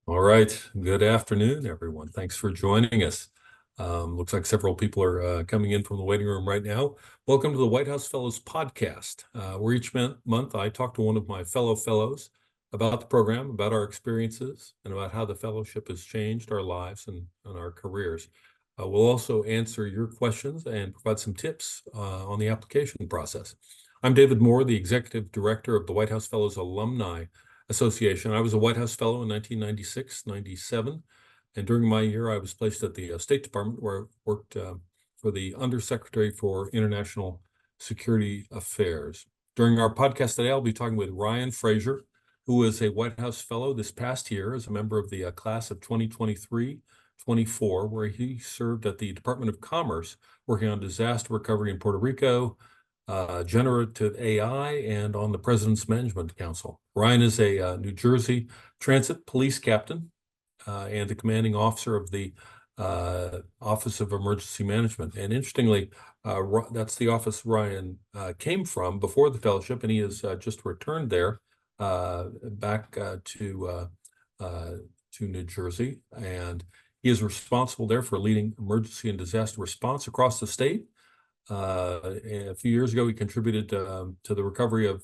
All right. Good afternoon, everyone. Thanks for joining us. Looks like several people are coming in from the waiting room right now. Welcome to the White House Fellows podcast, where each month I talk to one of my fellow fellows about the program, about our experiences, and about how the fellowship has changed our lives and our careers. We'll also answer your questions and provide some tips on the application process. I'm David Moore, the Executive Director of the White House Fellows Alumni Association. I was a White House Fellow in 1996, 97. And during my year, I was placed at the State Department, where I worked for the Undersecretary for International Security Affairs. During our podcast today, I'll be talking with Ryan Fraser, who is a White House Fellow this past year as a member of the class of 2023-24, where he served at the Department of Commerce, working on disaster recovery in Puerto Rico, generative AI, and on the President's Management Council. Ryan is a New Jersey Transit Police Captain and the commanding officer of the Office of Emergency Management. And interestingly, that's the office Ryan came from before the fellowship, and he has just returned there back to New Jersey. And he is responsible there for leading emergency and disaster response across the state. A few years ago, he contributed to the recovery of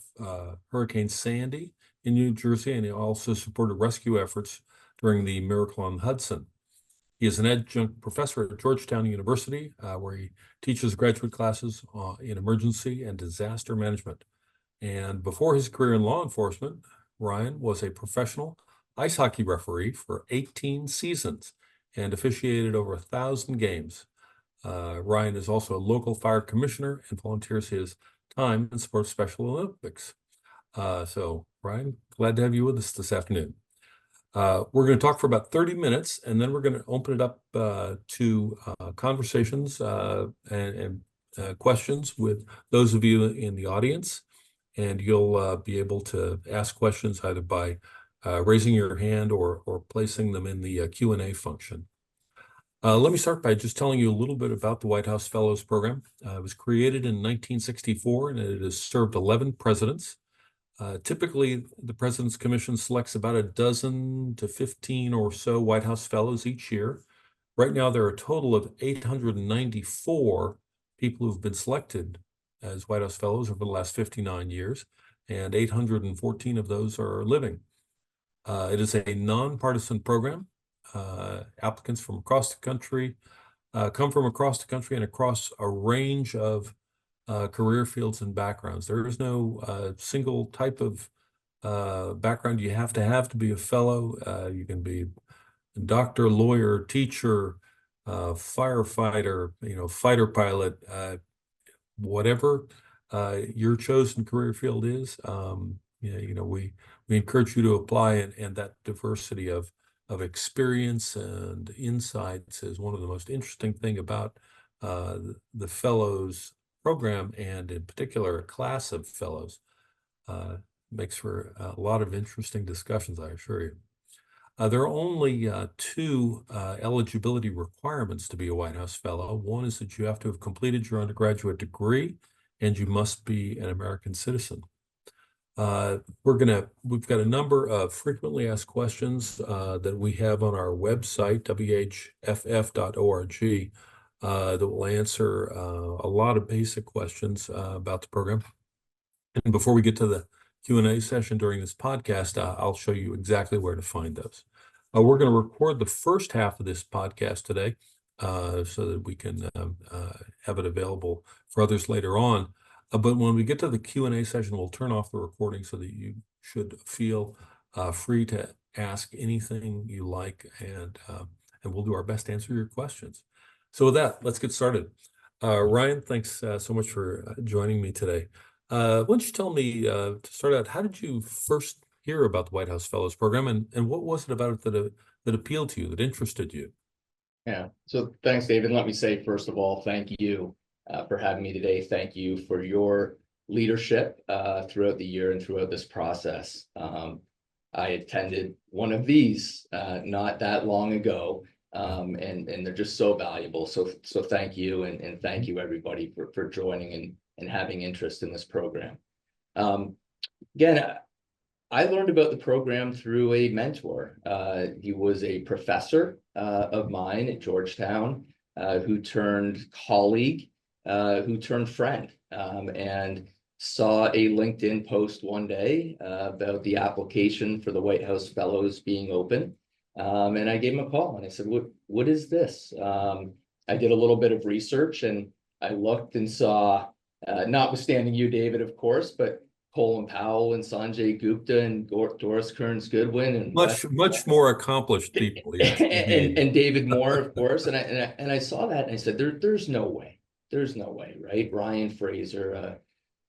Hurricane Sandy in New Jersey, and he also supported rescue efforts during the Miracle on the Hudson. He is an adjunct professor at Georgetown University, where he teaches graduate classes in emergency and disaster management. And before his career in law enforcement, Ryan was a professional ice hockey referee for 18 seasons and officiated over 1,000 games. Ryan is also a local fire commissioner and volunteers his time in support of Special Olympics. So, Ryan, glad to have you with us this afternoon. We're going to talk for about 30 minutes, and then we're going to open it up to conversations and questions with those of you in the audience. And you'll be able to ask questions either by raising your hand or placing them in the Q&A function. Let me start by just telling you a little bit about the White House Fellows Program. It was created in 1964, and it has served 11 presidents. Typically, the President's Commission selects about a dozen to 15 or so White House Fellows each year. Right now, there are a total of 894 people who've been selected as White House Fellows over the last 59 years, and 814 of those are living. It is a nonpartisan program. Applicants from across the country come from across the country and across a range of career fields and backgrounds. There is no single type of background you have to be a fellow. You can be a doctor, lawyer, teacher, firefighter, fighter pilot, whatever your chosen career field is. We encourage you to apply, and that diversity of experience and insights is one of the most interesting thing about the fellows program, and in particular a class of fellows. Makes for a lot of interesting discussions, I assure you. There are only two eligibility requirements to be a White House Fellow. One is that you have to have completed your undergraduate degree, and you must be an American citizen. We've got a number of frequently asked questions that we have on our website, whff.org, that will answer a lot of basic questions about the program. And before we get to the Q&A session during this podcast, I'll show you exactly where to find those. We're going to record the first half of this podcast today so that we can have it available for others later on. But when we get to the Q&A session, we'll turn off the recording so that you should feel free to ask anything you like, and we'll do our best to answer your questions. So with that, let's get started. Ryan, thanks so much for joining me today. Why don't you tell me, to start out, how did you first hear about the White House Fellows Program, and what was it about it that appealed to you, that interested you? Yeah, so thanks, David. Let me say, first of all, thank you for having me today. Thank you for your leadership throughout the year and throughout this process. I attended one of these not that long ago, and they're just so valuable. So thank you, and thank you everybody for joining and having interest in this program. Again, I learned about the program through a mentor. He was a professor of mine at Georgetown, who turned colleague, who turned friend, and saw a LinkedIn post one day about the application for the White House Fellows being open. And I gave him a call and I said, what is this? I did a little bit of research and I looked and saw, notwithstanding you, David, of course, but Colin Powell and Sanjay Gupta and Doris Kearns Goodwin and Much more accomplished people, yes, indeed. and David Moore, of course. And I saw that and I said, there's no way. There's no way, right? Ryan Fraser,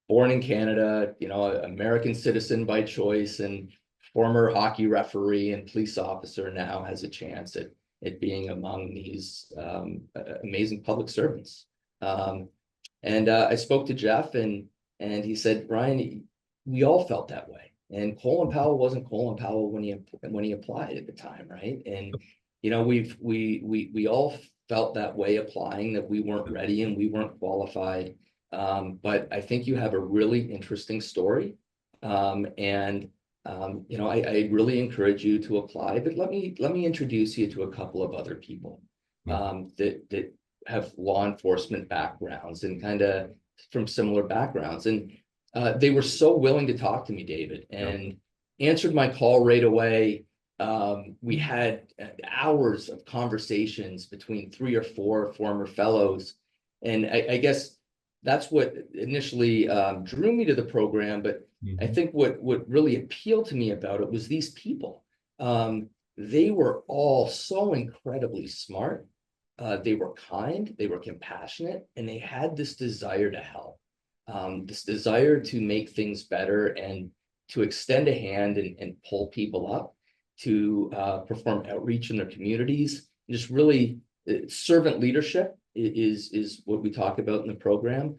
born in Canada, American citizen by choice and former hockey referee and police officer, now has a chance at being among these amazing public servants. And I spoke to Jeff and he said, Ryan, we all felt that way. And Colin Powell wasn't Colin Powell when he applied at the time, right? And we all felt that way applying, that we weren't ready and we weren't qualified. But I think you have a really interesting story. I really encourage you to apply, but let me introduce you to a couple of other people that have law enforcement backgrounds and kind of from similar backgrounds. And they were so willing to talk to me, David, and answered my call right away. We had hours of conversations between 3 or 4 former fellows. And I guess that's what initially drew me to the program. But I think what really appealed to me about it was these people. They were all so incredibly smart. They were kind, they were compassionate, and they had this desire to help, this desire to make things better and to extend a hand and pull people up, to perform outreach in their communities. Just really servant leadership is what we talk about in the program.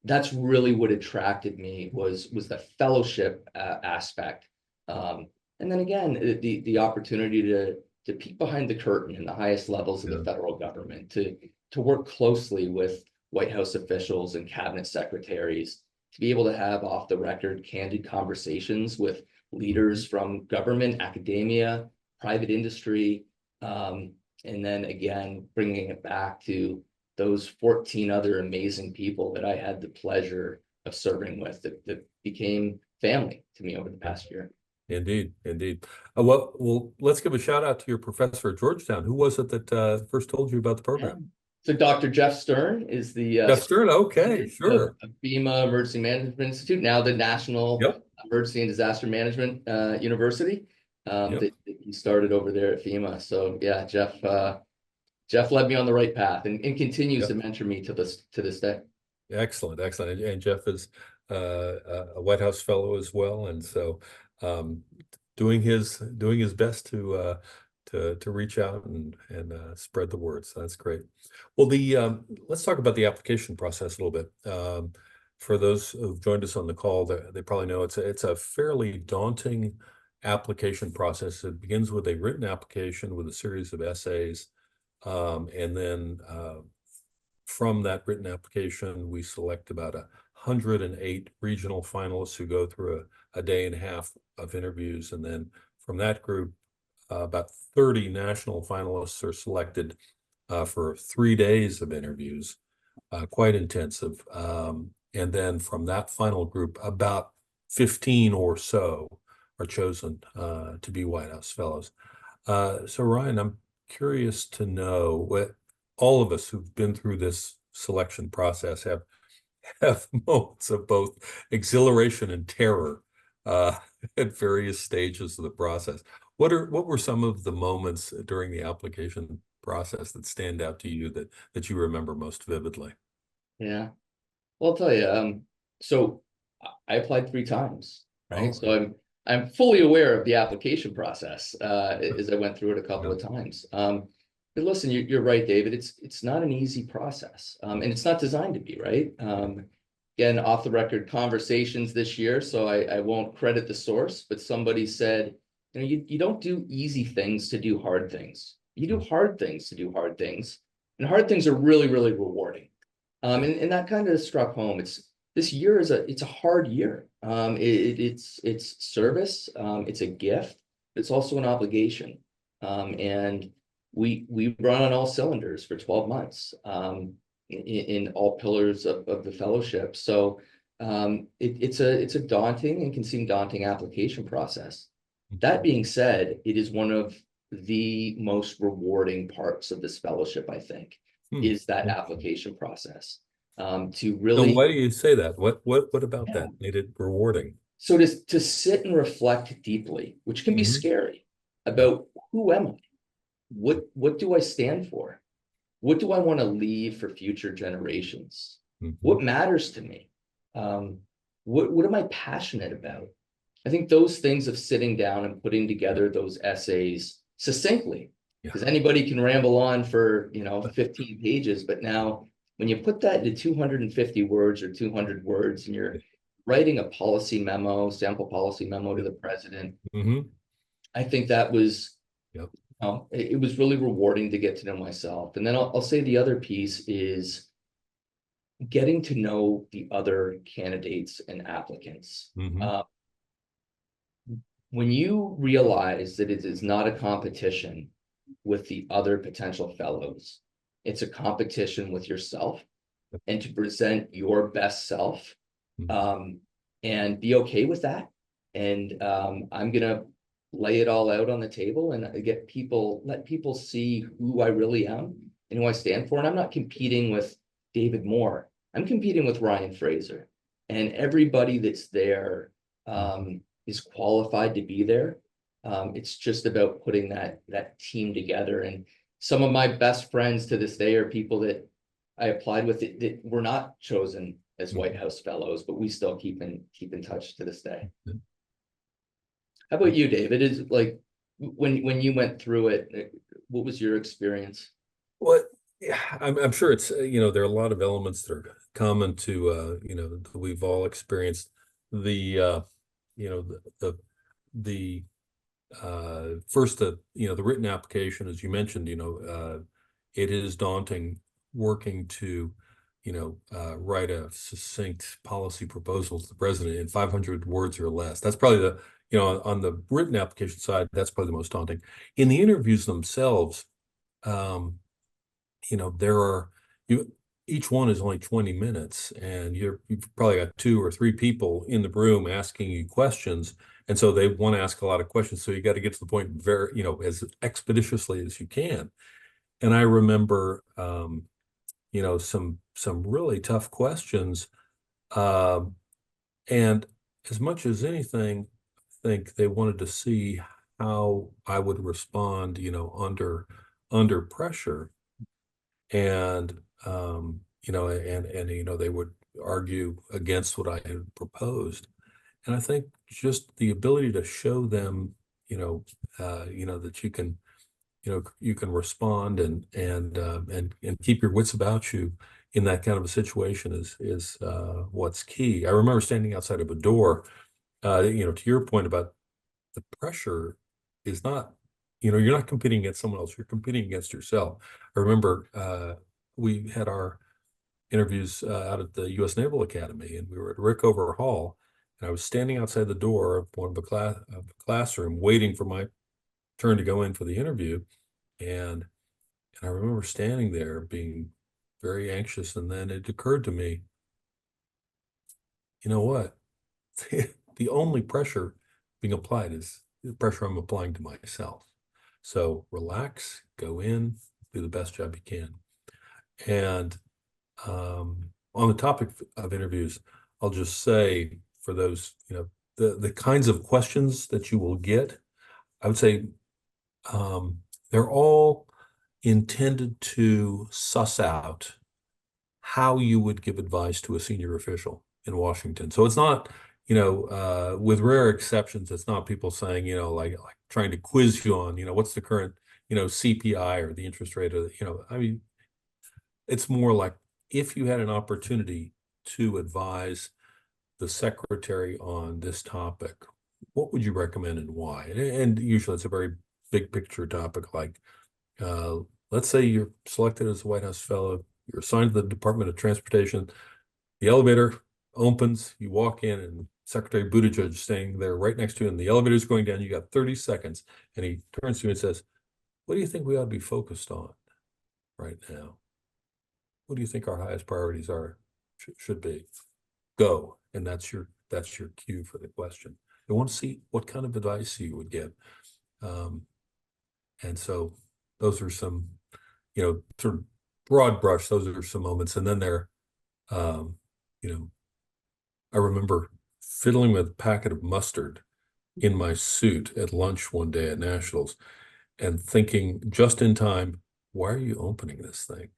That's really what attracted me was the fellowship aspect. And then again, the opportunity to peek behind the curtain in the highest levels of the federal government, to work closely with White House officials and cabinet secretaries, to be able to have off the record candid conversations with leaders from government, academia, private industry, and then again, bringing it back to those 14 other amazing people that I had the pleasure of serving with that became family to me over the past year. Indeed, indeed. Well, let's give a shout out to your professor at Georgetown. Who was it that first told you about the program? So Dr. Jeff Stern is the Jeff Stern. Okay, sure. of FEMA Emergency Management Institute, now the National Emergency and Disaster Management University. That he started over there at FEMA. So yeah, Jeff led me on the right path and continues to mentor me to this day. Excellent, excellent. And Jeff is a White House fellow as well, and so doing his best to reach out and spread the word. So that's great. Well, let's talk about the application process a little bit. For those who've joined us on the call, they probably know it's a fairly daunting application process. It begins with a written application with a series of essays, and then from that written application, we select about 108 regional finalists who go through a day and a half of interviews. And then from that group, about 30 national finalists are selected for 3 days of interviews, quite intensive. And then from that final group, about 15 or so are chosen to be White House Fellows. So Ryan, I'm curious to know what all of us who've been through this selection process have moments of both exhilaration and terror at various stages of the process. What were some of the moments during the application process that stand out to you that you remember most vividly? Yeah, well, I'll tell you. So I applied 3 times, right? So I'm fully aware of the application process as I went through it a couple of times. But listen, you're right, David. It's not an easy process, and it's not designed to be, right? Again, off the record conversations this year, so I won't credit the source, but somebody said, you don't do easy things to do hard things. You do hard things to do hard things, and hard things are really, really rewarding. And that kind of struck home. this year it's a hard year. It's service, it's a gift, it's also an obligation. And we run on all cylinders for 12 months, in all pillars of the fellowship. So it's a daunting and can seem daunting application process. That being said, it is one of the most rewarding parts of this fellowship, I think, Hmm. is that application process. To So really, why do you say that? What about yeah. that made it rewarding? So to sit and reflect deeply, which can be Hmm. scary, Yeah. about who am I? What do I stand for? What do I want to leave for future generations? Hmm. What matters to me? Um, what am I passionate about? I think those things of sitting down and putting together those essays succinctly, Yeah. because anybody can ramble on for 15 pages, but now when you put that into 250 words or 200 words and you're writing a policy memo, sample policy memo to Yep. the president, Hmm. I think that was Yep. it was really rewarding to get to know myself. And then I'll say the other piece is getting to know the other candidates and applicants. Hmm. Uh, when you realize that it is not a competition with the other potential fellows, it's a competition with yourself and to present your best self, um, and be okay with that. And I'm gonna lay it all out on the table and let people see who I really am and who I stand for. And I'm not competing with David Moore. I'm competing with Ryan Fraser. And everybody that's there is qualified to be there. It's just about putting that team together. And some of my best friends to this day are people that I applied with it that were not chosen as White House fellows, but we still keep in touch to this day. How about you, David? Is like when you went through it, what was your experience? What? Yeah, I'm sure it's there are a lot of elements that are common to that we've all experienced. The you know the first the written application, as you mentioned, it is daunting working to write a succinct policy proposal to the president in 500 words or less. That's probably on the written application side, that's probably the most daunting. In the interviews themselves, um, there are you each one is only 20 minutes, and you've probably got two or three people in the room asking you questions, and so they want to ask a lot of questions, so you got to get to the point very as expeditiously as you can. And I remember some really tough questions, um, and as much as anything, I think they wanted to see how I would respond under pressure. And they would argue against what I had proposed. And I think just the ability to show them, that you can respond and keep your wits about you in that kind of a situation is what's key. I remember standing outside of a door, to your point about the pressure is not, you're not competing against someone else, you're competing against yourself. I remember we had our interviews out at the U.S. Naval Academy, and we were at Rickover Hall, and I was standing outside the door of one of the classroom waiting for my turn to go in for the interview. And I remember standing there being very anxious, and then it occurred to me, you know what? The only pressure being applied is the pressure I'm applying to myself. So relax, go in, do the best job you can. And on the topic of interviews, I'll just say for those, the kinds of questions that you will get, I would say they're all intended to suss out how you would give advice to a senior official in Washington. So it's not, with rare exceptions, it's not people saying, like trying to quiz you on, what's the current, CPI or the interest rate, or, I mean, it's more like if you had an opportunity to advise the secretary on this topic, what would you recommend and why? And usually it's a very big picture topic, like uh, let's say you're selected as a White House fellow, you're assigned to the Department of Transportation, the elevator opens, you walk in, and Secretary Buttigieg is staying there right next to you, and the elevator's going down. You got 30 seconds. And he turns to you and says, what do you think we ought to be focused on right now? What do you think our highest priorities are, should be? Go. And that's your cue for the question. I want to see what kind of advice you would give. And so those are some, sort of broad brush, those are some moments. And then I remember fiddling with a packet of mustard in my suit at lunch one day at Nationals and thinking just in time, why are you opening this thing?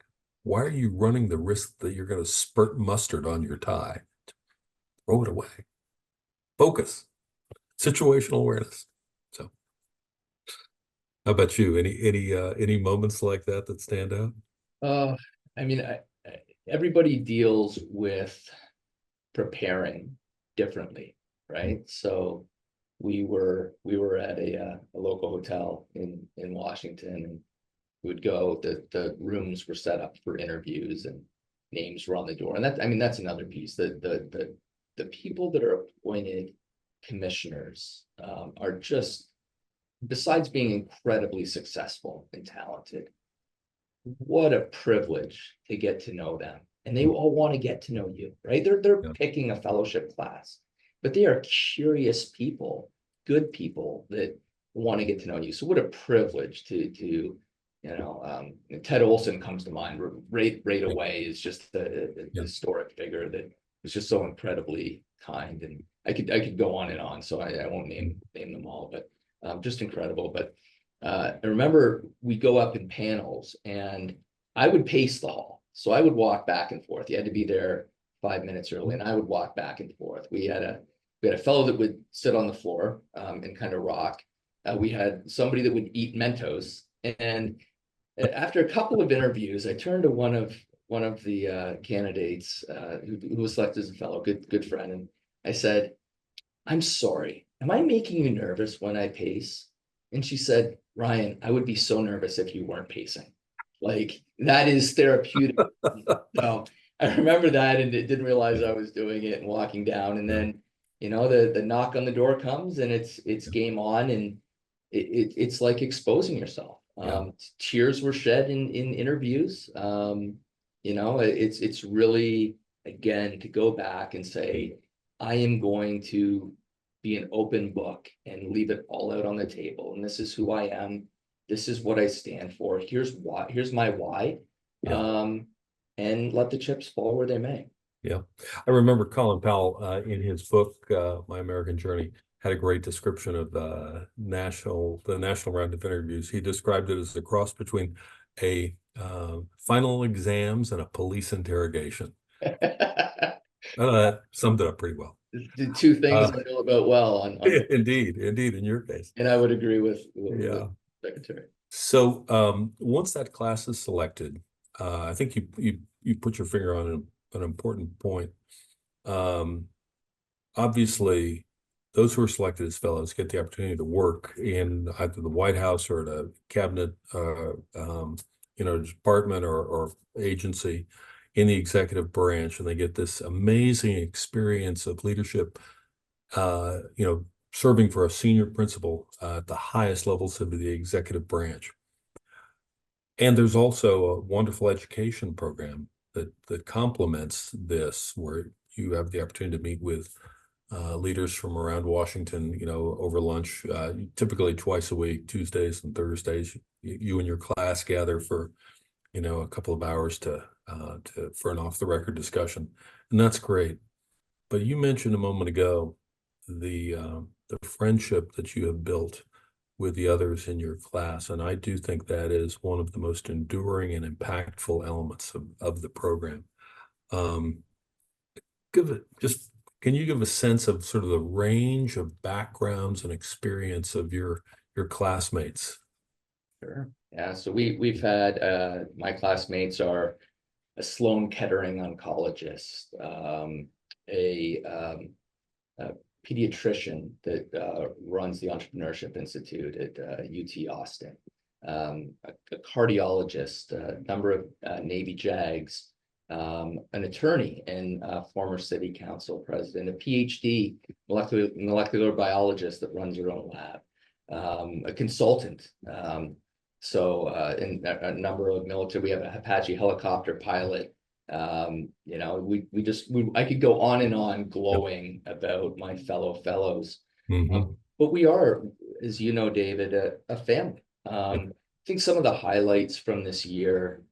Why are you running the risk that you're going to spurt mustard on your tie? Throw it away. Focus. Situational awareness. So how about you? Any moments like that stand out? I mean, everybody deals with preparing differently, right? So we were at a local hotel in Washington, and we would go. The rooms were set up for interviews, and names were on the door. And that's another piece. The people that are appointed commissioners are just, besides being incredibly successful and talented, what a privilege to get to know them. And they all want to get to know you, right? They're Yeah. picking a fellowship class, but they are curious people, good people that want to get to know you. So what a privilege to Ted Olson comes to mind right away. Is just the historic figure that was just so incredibly kind. And I could go on and on, so I won't name them all, but just incredible. But I remember we go up in panels, and I would pace the hall. So I would walk back and forth. You had to be there 5 minutes early, and I would walk back and forth. We had a fellow that would sit on the floor and kind of rock. We had somebody that would eat Mentos. And after a couple of interviews, I turned to one of the candidates who was selected as a fellow, good friend, and I said, "I'm sorry. Am I making you nervous when I pace?" And she said, "Ryan, I would be so nervous if you weren't pacing. Like, that is therapeutic." So I remember that, and didn't realize I was doing it and walking down. And then, the knock on the door comes, and it's game on, and it's like exposing yourself. Tears were shed in interviews. It's really, again, to go back and say, I am going to be an open book and leave it all out on the table. And this is who I am. This is what I stand for. Here's my why. And let the chips fall where they may. Yeah. I remember Colin Powell in his book, My American Journey, had a great description of the national round of interviews. He described it as a cross between a final exams and a police interrogation. That summed it up pretty well. The two things I know about well on indeed, in your case. And I would agree with Secretary. So once that class is selected, I think you put your finger on an important point. Obviously, those who are selected as fellows get the opportunity to work in either the White House or at a cabinet, department or agency in the executive branch, and they get this amazing experience of leadership, serving for a senior principal at the highest levels of the executive branch. And there's also a wonderful education program that complements this, where you have the opportunity to meet with leaders from around Washington, over lunch, typically twice a week, Tuesdays and Thursdays. You and your class gather for, a couple of hours for an off-the-record discussion, and that's great. But you mentioned a moment ago the friendship that you have built with the others in your class, and I do think that is one of the most enduring and impactful elements of the program. Can you give a sense of sort of the range of backgrounds and experience of your classmates? Sure. Yeah. So we've had my classmates are a Sloan Kettering oncologist, a pediatrician that runs the Entrepreneurship Institute at UT Austin, a cardiologist, a number of Navy JAGs, an attorney and former city council president, a PhD molecular biologist that runs her own lab, a consultant. In a number of military, we have a Apache helicopter pilot. I could go on and on glowing about my fellows. But we are, as you know, David, a family. I think some of the highlights from this year,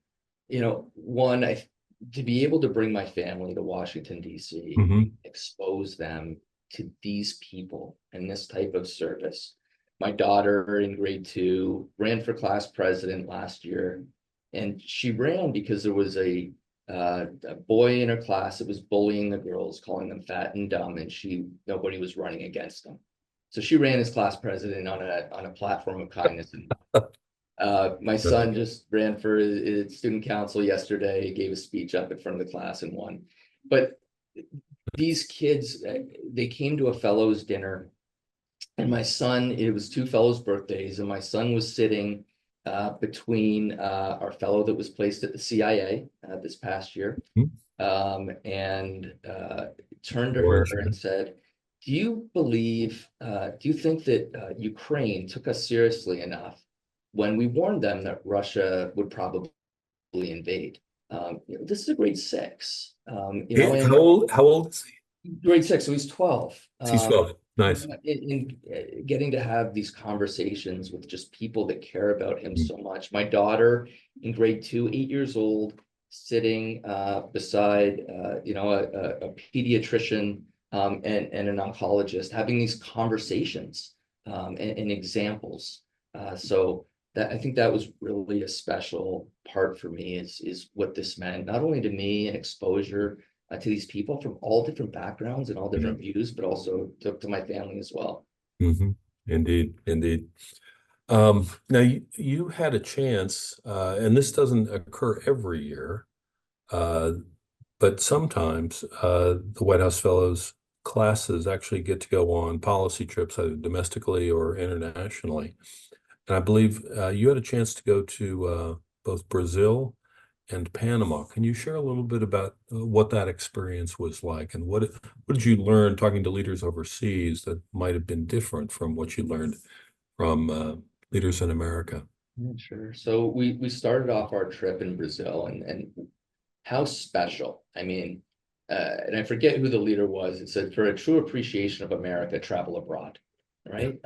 one, to be able to bring my family to Washington, D.C., expose them to these people and this type of service. My daughter in grade 2 ran for class president last year, and she ran because there was a boy in her class that was bullying the girls, calling them fat and dumb, and nobody was running against them. So she ran as class president on a platform of kindness. And my son just ran for his student council yesterday, gave a speech up in front of the class and won. But these kids, they came to a fellows dinner, and my son, it was 2 fellows' birthdays, and my son was sitting between our fellow that was placed at the CIA this past year, and turned to her and said, do you think that Ukraine took us seriously enough when we warned them that Russia would probably invade? This is a grade 6. How old is he? Grade 6, so he's 12. He's 12. Nice. In getting to have these conversations with just people that care about him so much. My daughter in grade 2, 8 years old, sitting beside a pediatrician and an oncologist, having these conversations and examples. So that, I think that was really a special part for me, is what this meant, not only to me and exposure to these people from all different backgrounds and all different views, but also to my family as well. Indeed. Now you had a chance, and this doesn't occur every year, but sometimes the White House Fellows classes actually get to go on policy trips, either domestically or internationally. And I believe you had a chance to go to both Brazil and Panama. Can you share a little bit about what that experience was like, and what did you learn talking to leaders overseas that might have been different from what you learned from leaders in America? Yeah, sure. So we started off our trip in Brazil, and how special. I mean, and I forget who the leader was. It said, for a true appreciation of America, travel abroad, right?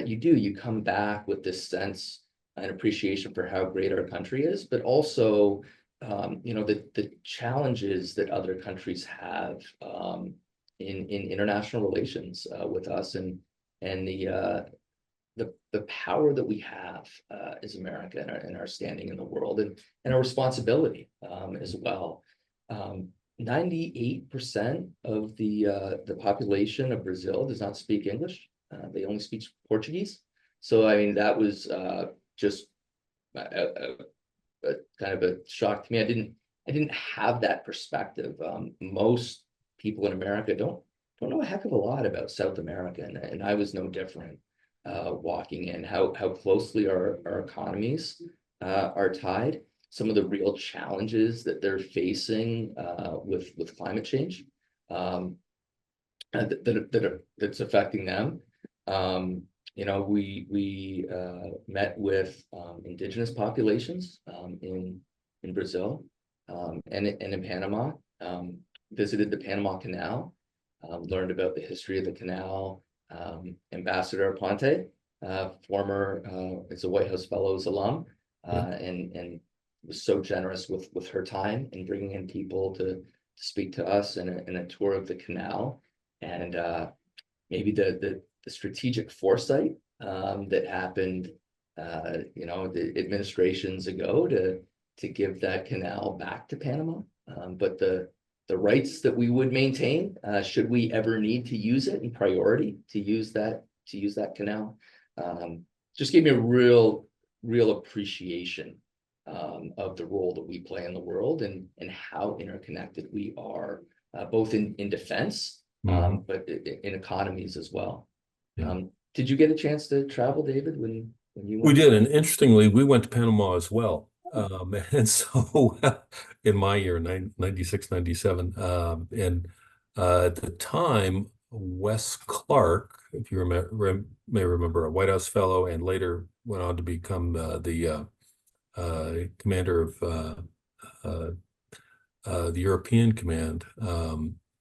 You come back with this sense and appreciation for how great our country is, but also, the challenges that other countries have in international relations with us, and the power that we have as America, and our standing in the world, and our responsibility as well. 98% of the population of Brazil does not speak English. They only speak Portuguese. So I mean, that was just a kind of a shock to me. I didn't have that perspective. Most people in America don't know a heck of a lot about South America, and I was no different. Walking in, how closely our economies are tied, some of the real challenges that they're facing with climate change that's affecting them. We met with indigenous populations in Brazil and in Panama. Visited the Panama Canal, learned about the history of the canal. Ambassador Aponte, former is a White House Fellows alum, and was so generous with her time in bringing in people to speak to us in a tour of the canal, and maybe the strategic foresight that happened, the administrations ago to give that canal back to Panama, but the rights that we would maintain should we ever need to use it, in priority to use that canal, just gave me a real appreciation of the role that we play in the world, and how interconnected we are, both in defense, but in economies as well. Did you get a chance to travel, David, when you went? We did, and interestingly, we went to Panama as well. And so in my year, 96, 97, and at the time, Wes Clark, if you may remember, a White House fellow, and later went on to become the commander of uh, the European Command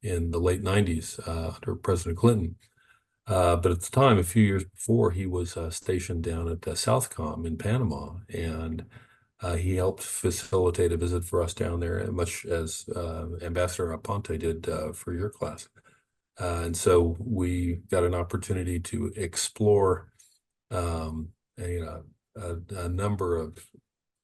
in the late 90s under President Clinton. But at the time, a few years before, he was stationed down at Southcom in Panama, and he helped facilitate a visit for us down there, much as Ambassador Aponte did for your class. And so we got an opportunity to explore um, a number of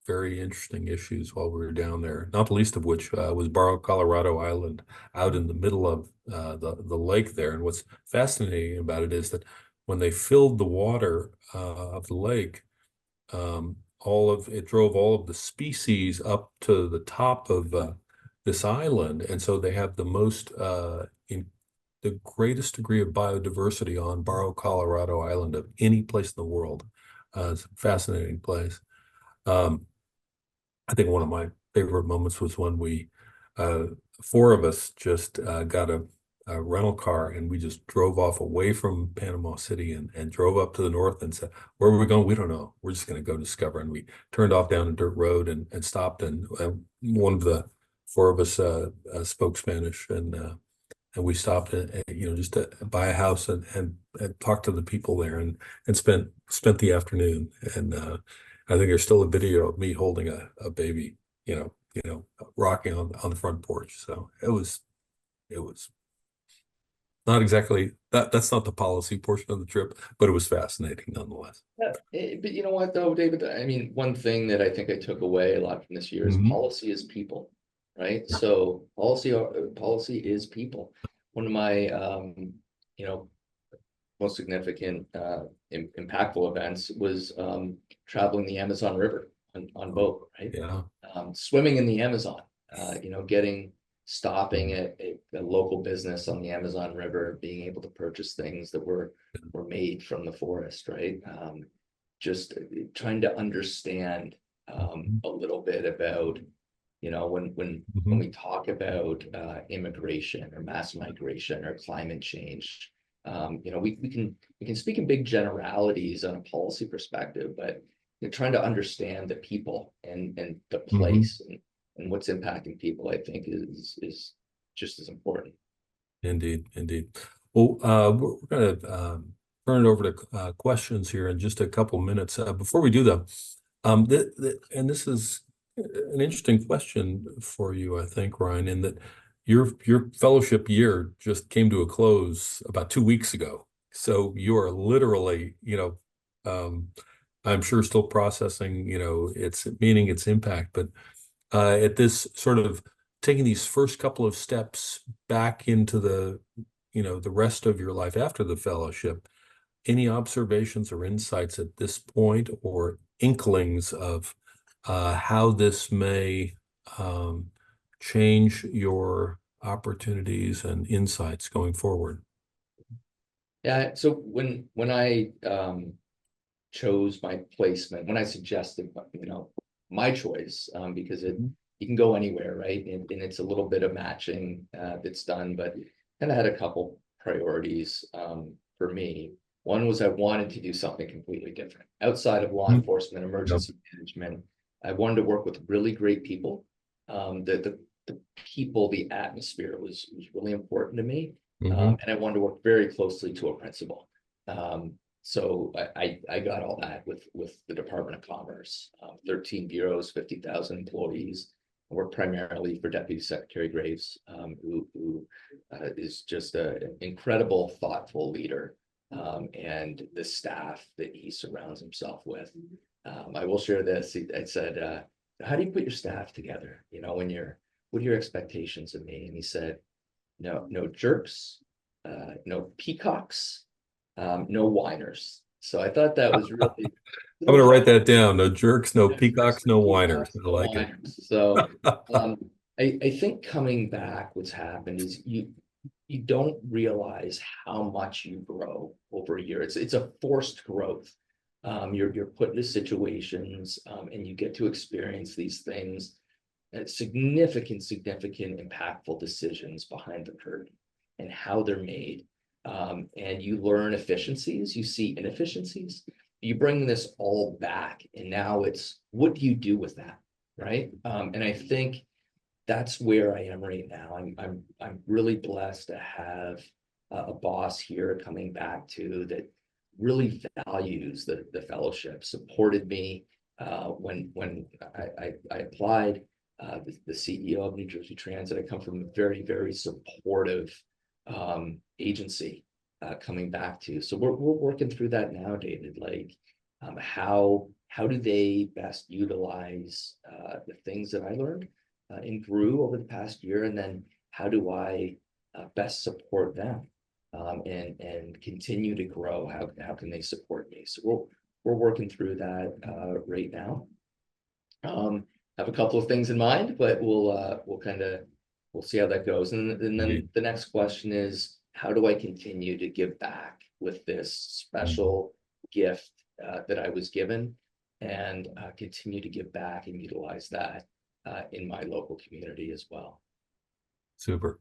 very interesting issues while we were down there, not the least of which was Barrow, Colorado Island, out in the middle of the lake there. And what's fascinating about it is that when they filled the water of the lake, all of it drove all of the species up to the top of this island, and so they have the most in the greatest degree of biodiversity on Barrow, Colorado Island of any place in the world. It's a fascinating place. Um, I think one of my favorite moments was when we, uh, four of us just got a rental car and we just drove off away from Panama City and drove up to the north and said, where are we going? We don't know. We're just going to go discover. And we turned off down a dirt road and stopped. And one of the four of us spoke Spanish, and we stopped just to buy a house and talk to the people there and spent the afternoon. And I think there's still a video of me holding a baby, rocking on the front porch. So it was not exactly that's not the policy portion of the trip, but it was fascinating nonetheless. Yeah, but you know what though, David? I mean, one thing that I think I took away a lot from this year is Mhm. policy is people, right? Yeah. So policy is people. One of my you know, most significant impactful events was traveling the Amazon River on Oh, boat, right? yeah. Swimming in the Amazon, stopping Mhm. at a local business on the Amazon River, being able to purchase things that were made from the forest, right? Just trying to understand Mhm. a little bit about, when Mhm. we talk about immigration or mass migration or climate change, we can speak in big generalities on a policy perspective, but trying to understand the people and the Mhm. place and what's impacting people, I think is just as important. Indeed, indeed. Well, we're going to turn it over to questions here in just a couple minutes. Before we do though, and this is an interesting question for you, I think, Ryan, in that your fellowship year just came to a close about 2 weeks ago. So you are literally, I'm sure still processing, its meaning, its impact, but at this sort of taking these first couple of steps back into the rest of your life after the fellowship, any observations or insights at this point or inklings of how this may um, change your opportunities and insights going forward? Yeah. So when I chose my placement, when I suggested, my choice, because Mhm. you can go anywhere, right? And it's a little bit of matching that's done, but kind of had a couple priorities for me. One was I wanted to do something completely different outside of law Mhm. enforcement, Yep. emergency management. I wanted to work with really great people. The people, the atmosphere was really important to me. Mhm. And I wanted to work very closely to a principal. So I got all that with the Department of Commerce, 13 bureaus, 50,000 employees. I work primarily for Deputy Secretary Graves, who is just an incredible, thoughtful leader, and the staff that he surrounds himself with. I will share this. I said, "How do you put your staff together? What are your expectations of me?" And he said, "No jerks, no peacocks, no whiners." So I thought that was I'm really going to write powerful. that down. No jerks, no No jerks, peacocks, no no whiners. peacocks, I no like it. whiners. So um, I think coming back, what's happened is you don't realize how much you grow over a year. It's a forced growth. You're put into situations, and you get to experience these things, significant, impactful decisions behind the curtain and how they're made. And you learn efficiencies, you see inefficiencies, you bring this all back, and now it's, what do you do with that, right? And I think that's where I am right now. I'm really blessed to have a boss here coming back to that really values the fellowship, supported me when I applied. The CEO of New Jersey Transit. I come from a very supportive agency coming back to. So we're working through that now, David. Like, how do they best utilize the things that I learned and grew over the past year, and then how do I best support them and continue to grow? How can they support me? So we're working through that right now. Have a couple of things in mind, but we'll see how that goes. And then the next question is, how do I continue to give back with this special gift that I was given, and continue to give back and utilize that in my local community as well. Super.